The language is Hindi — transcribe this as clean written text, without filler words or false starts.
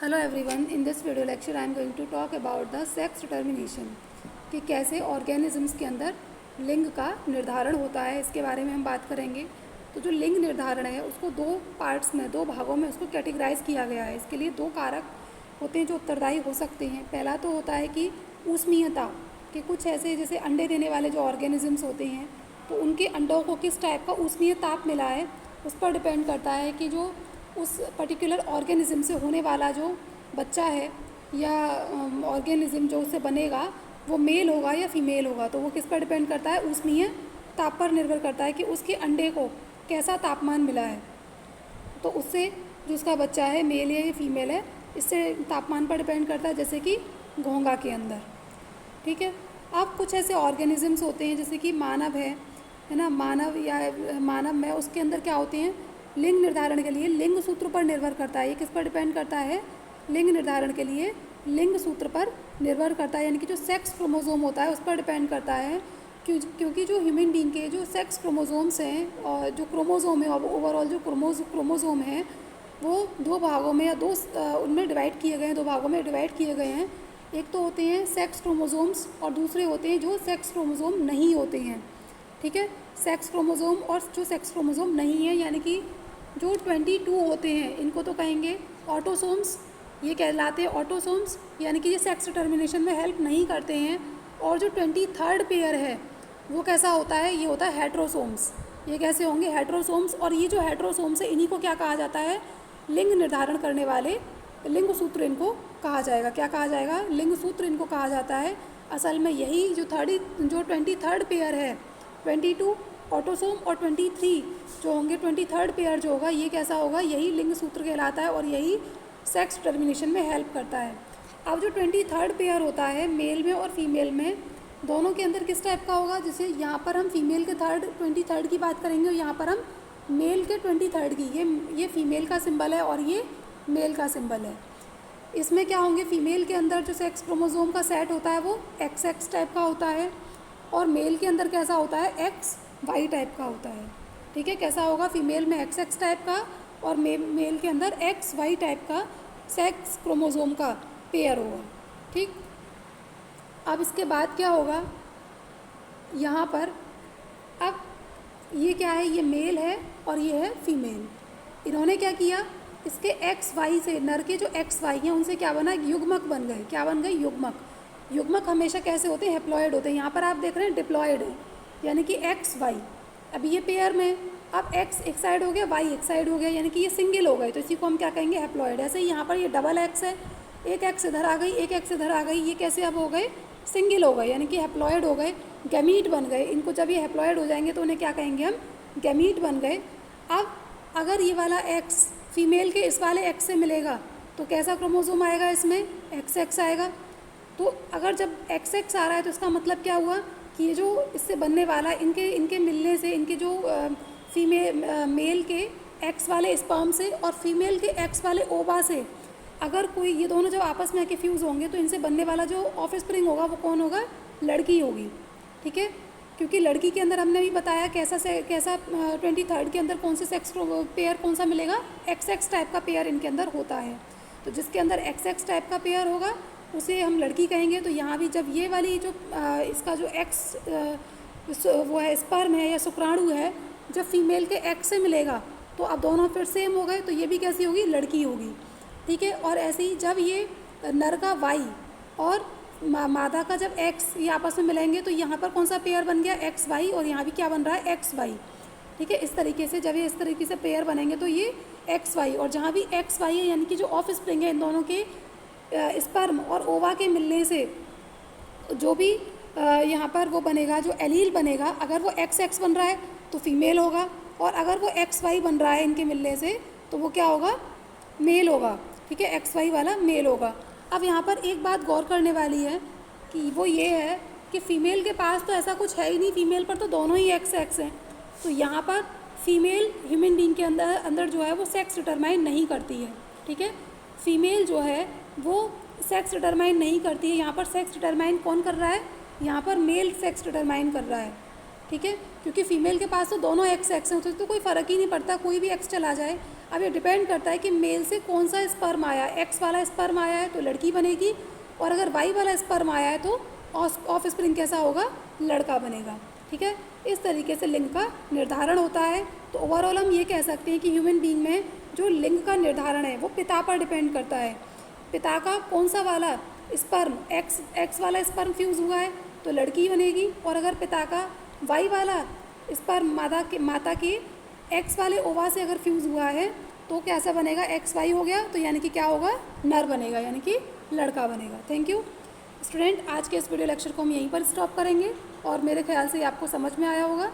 Hello everyone, in this video lecture I am going to talk about the sex determination कि कैसे ऑर्गेनिजम्स के अंदर लिंग का निर्धारण होता है। इसके बारे में हम बात करेंगे। तो जो लिंग निर्धारण है उसको दो पार्ट्स में, दो भागों में उसको कैटेगराइज किया गया है। इसके लिए दो कारक होते हैं जो उत्तरदायी हो सकते हैं। पहला तो होता है कि ऊष्मीयता, कि कुछ ऐसे जैसे अंडे देने वाले जो ऑर्गेनिजम्स होते हैं तो उनके अंडों को किस टाइप का ऊष्मीय ताप मिला है उस पर डिपेंड करता है कि जो उस पर्टिकुलर ऑर्गेनिज्म से होने वाला जो बच्चा है या ऑर्गेनिज्म जो उससे बनेगा वो मेल होगा या फीमेल होगा। तो वो किस पर डिपेंड करता है, ऊष्मीय ताप पर निर्भर करता है कि उसके अंडे को कैसा तापमान मिला है। तो उससे जो उसका बच्चा है मेल है या फीमेल है, इससे तापमान पर डिपेंड करता है, जैसे कि घोंघा के अंदर। ठीक है। अब कुछ ऐसे ऑर्गेनिजम्स होते हैं जैसे कि मानव है ना, मानव या मानव में उसके अंदर क्या होते हैं, लिंग निर्धारण के लिए लिंग सूत्र पर निर्भर करता है। ये किस पर डिपेंड करता है, लिंग निर्धारण के लिए लिंग सूत्र पर निर्भर करता है, यानी कि जो सेक्स क्रोमोसोम होता है उस पर डिपेंड करता है। क्योंकि जो ह्यूमन बीइंग के जो सेक्स क्रोमोसोम्स हैं और जो क्रोमोसोम है ओवरऑल जो क्रोमोसोम है वो दो भागों में या उनमें डिवाइड किए गए हैं, दो भागों में डिवाइड किए गए हैं। एक तो होते हैं सेक्स क्रोमोसोम्स और दूसरे होते हैं जो सेक्स क्रोमोसोम नहीं होते हैं। ठीक है। सेक्स क्रोमोसोम और जो सेक्स क्रोमोसोम नहीं है, यानी कि जो 22 होते हैं इनको तो कहेंगे ऑटोसोम्स, ये कहलाते हैं ऑटोसोम्स, यानी कि ये सेक्स डिटर्मिनेशन में हेल्प नहीं करते हैं। और जो 23rd पेयर है वो कैसा होता है, ये होता है हेट्रोसोम्स। ये कैसे होंगे, हेट्रोसोम्स। और ये जो हेट्रोसोम्स है इन्हीं को क्या कहा जाता है, लिंग निर्धारण करने वाले लिंग सूत्र इनको कहा जाएगा। क्या कहा जाएगा, लिंग सूत्र इनको कहा जाता है। असल में यही जो 23rd पेयर है, 22 ऑटोसोम और 23 जो होंगे 23rd पेयर जो होगा, ये कैसा होगा, यही लिंग सूत्र कहलाता है और यही सेक्स डिटर्मिनेशन में हेल्प करता है। अब जो 23rd पेयर होता है मेल में और फीमेल में, दोनों के अंदर किस टाइप का होगा, जैसे यहाँ पर हम फीमेल के 23rd की बात करेंगे और यहाँ पर हम मेल के 23rd की। ये फीमेल का सिंबल है और ये मेल का सिंबल है। इसमें क्या होंगे, फीमेल के अंदर जो सेक्स क्रोमोसोम का सेट होता है वो XX टाइप का होता है और मेल के अंदर कैसा होता है, XY टाइप का होता है। ठीक है। कैसा होगा, फीमेल में XX टाइप का और मेल के अंदर XY टाइप का सेक्स क्रोमोसोम का पेयर होगा। ठीक। अब इसके बाद क्या होगा, यहाँ पर अब ये क्या है, ये मेल है और ये है फीमेल। इन्होंने क्या किया, इसके XY से नर के जो XY हैं उनसे क्या बना, युग्मक बन गए। क्या बन गए, युग्मक। युग्मक हमेशा कैसे होते हैं, हैप्लॉइड होते हैं। यहाँ पर आप देख रहे हैं डिप्लॉयड है, यानी कि XY। अब ये पेयर में अब X एक साइड हो गया, Y एक साइड हो गया, यानी कि ये सिंगल हो गए, तो इसी को हम क्या कहेंगे, हैप्लॉइड। ऐसे ही यहाँ पर ये डबल X है, एक X इधर आ गई, एक X इधर आ गई, ये कैसे अब हो गए, सिंगल हो गए, यानी कि हैप्लॉइड हो गए, गैमीट बन गए। इनको जब ये हैप्लॉइड हो जाएंगे तो उन्हें क्या कहेंगे हम, गैमीट बन गए। अब अगर ये वाला X फीमेल के इस वाले X से मिलेगा तो कैसा क्रोमोसोम आएगा, इसमें XX आएगा। तो अगर जब XX आ रहा है तो इसका मतलब क्या हुआ कि ये जो इससे बनने वाला इनके मिलने से, इनके जो मेल के X वाले स्पर्म से और फीमेल के X वाले ओवा से अगर कोई, ये दोनों जब आपस में आके फ्यूज़ होंगे तो इनसे बनने वाला जो ऑफस्प्रिंग होगा वो कौन होगा, लड़की होगी। ठीक है। क्योंकि लड़की के अंदर हमने भी बताया कैसा 23rd के अंदर कौन से सेक्स पेयर कौन सा मिलेगा, XX टाइप का पेयर इनके अंदर होता है। तो जिसके अंदर XX टाइप का पेयर होगा उसे हम लड़की कहेंगे। तो यहाँ भी जब ये वाली जो इसका जो X वो है स्पर्म है या शुक्राणु है, जब फीमेल के X से मिलेगा तो अब दोनों फिर सेम हो गए, तो ये भी कैसी होगी, लड़की होगी। ठीक है। और ऐसे ही जब ये नर का Y और मादा का जब X ये आपस में मिलेंगे तो यहाँ पर कौन सा पेयर बन गया, XY, और यहाँ भी क्या बन रहा है, XY। ठीक है। इस तरीके से जब ये इस तरीके से पेयर बनेंगे तो ये XY, और जहाँ भी XY है यानी कि जो ऑफ स्प्रिंग है इन दोनों के स्पर्म और ओवा के मिलने से जो भी यहाँ पर वो बनेगा, जो एलील बनेगा, अगर वो XX बन रहा है तो फीमेल होगा और अगर वो XY बन रहा है इनके मिलने से तो वो क्या होगा, मेल होगा। ठीक है। XY वाला मेल होगा। अब यहाँ पर एक बात गौर करने वाली है कि वो ये है कि फ़ीमेल के पास तो ऐसा कुछ है ही नहीं, फीमेल पर तो दोनों ही XX हैं। तो यहाँ पर फीमेल ह्यूमन बीइंग के अंदर जो है वो सेक्स डिटरमाइन नहीं करती है। ठीक है। फीमेल जो है वो सेक्स डिटरमाइन नहीं करती है। यहाँ पर सेक्स डिटरमाइन कौन कर रहा है, यहाँ पर मेल सेक्स डिटरमाइन कर रहा है। ठीक है। क्योंकि फीमेल के पास तो दोनों XX हैं, तो कोई फ़र्क ही नहीं पड़ता, कोई भी X चला जाए। अब ये डिपेंड करता है कि मेल से कौन सा स्पर्म आया, एक्स वाला स्पर्म आया है तो लड़की बनेगी, और अगर वाई वाला स्पर्म आया है तो ऑफ स्प्रिंग कैसा होगा, लड़का बनेगा। ठीक है, इस तरीके से लिंग का निर्धारण होता है। तो ओवरऑल हम ये कह सकते हैं कि ह्यूमन बीइंग में जो लिंग का निर्धारण है वो पिता पर डिपेंड करता है। पिता का कौन सा वाला स्पर्म, एक्स वाला स्पर्म फ्यूज़ हुआ है तो लड़की बनेगी, और अगर पिता का वाई वाला स्पर्म माता के एक्स वाले ओवा से अगर फ्यूज़ हुआ है तो कैसा बनेगा, एक्स वाई हो गया, तो यानी कि क्या होगा, नर बनेगा, यानी कि लड़का बनेगा। थैंक यू स्टूडेंट, आज के इस वीडियो लेक्चर को हम यहीं पर स्टॉप करेंगे और मेरे ख्याल से ये आपको समझ में आया होगा।